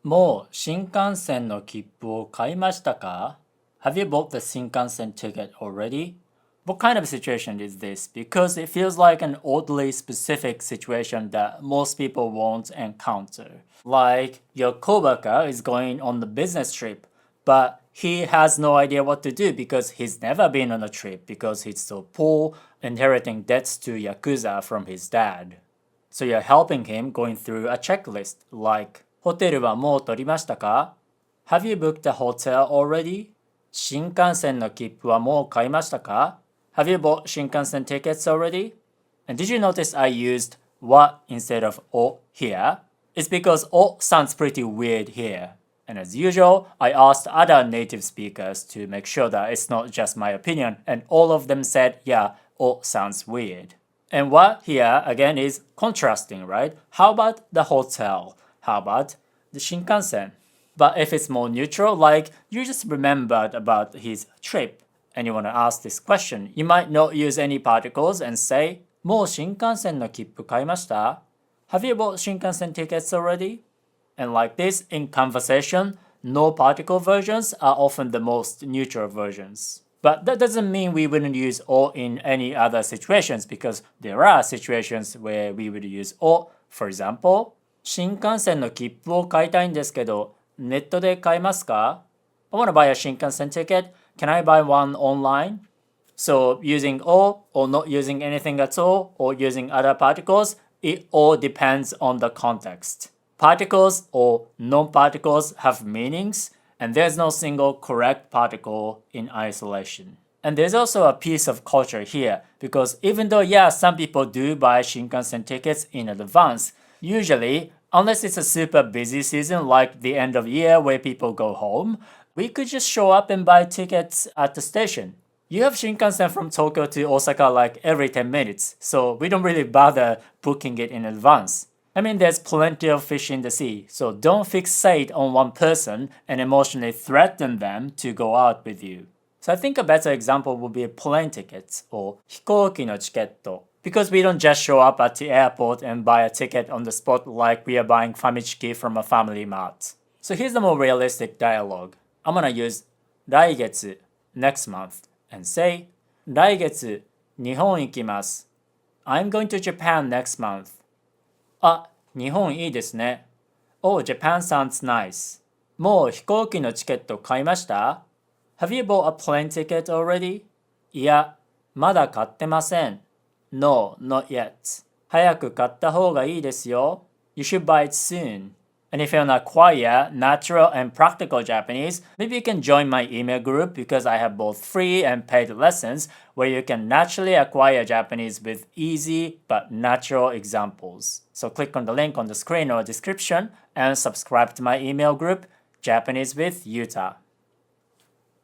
もう新幹線の切符を買いましたか? Have you bought the Shinkansen ticket already? What kind of situation is this? Because it feels like an oddly specific situation that most people won't encounter. Like your coworker is going on the business trip, but he has no idea what to do because he's never been on a trip because he's so poor, inheriting debts to Yakuza from his dad. So you're helping him going through a checklist like ホテルはもう取りましたか? Have you booked a hotel already? 新幹線の切符はもう買いましたか? Have you bought Shinkansen tickets already? And did you notice I used what instead of o here? It's because o sounds pretty weird here. And as usual, I asked other native speakers to make sure that it's not just my opinion, and all of them said, yeah, o sounds weird. And what here again is contrasting, right? How about the hotel? How about the Shinkansen? But if it's more neutral, like you just remembered about his trip and you want to ask this question, you might not use any particles and say, もう新幹線の切符買いました? Have you bought Shinkansen tickets already? And like this, in conversation, no particle versions are often the most neutral versions. But that doesn't mean we wouldn't use o in any other situations because there are situations where we would use o. For example, 新幹線の切符を買いたいんですけど、ネットで買えますか? I want to buy a Shinkansen ticket. Can I buy one online? So using o or not using anything at all or using other particles, it all depends on the context. Particles or non-particles have meanings, and there's no single correct particle in isolation. And there's also a piece of culture here, because even though, yeah, some people do buy Shinkansen tickets in advance, usually, unless it's a super busy season like the end of year where people go home, we could just show up and buy tickets at the station. You have Shinkansen from Tokyo to Osaka like every 10 minutes, so we don't really bother booking it in advance. I mean, there's plenty of fish in the sea, so don't fixate on one person and emotionally threaten them to go out with you. So I think a better example would be plane tickets or 飛行機のチケット, because we don't just show up at the airport and buy a ticket on the spot like we are buying famichiki from a family mart. So here's the more realistic dialogue. I'm gonna use 来月 next month and say 来月日本行きます I'm going to Japan next month. あ、日本いいですね。Oh, Japan sounds nice. もう飛行機のチケット買いました? Have you bought a plane ticket already? いや、まだ買ってません。No, not yet. 早く買った方がいいですよ。You should buy it soon. And if you want to acquire natural and practical Japanese, maybe you can join my email group because I have both free and paid lessons where you can naturally acquire Japanese with easy but natural examples. So click on the link on the screen or description and subscribe to my email group, Japanese with Yuta.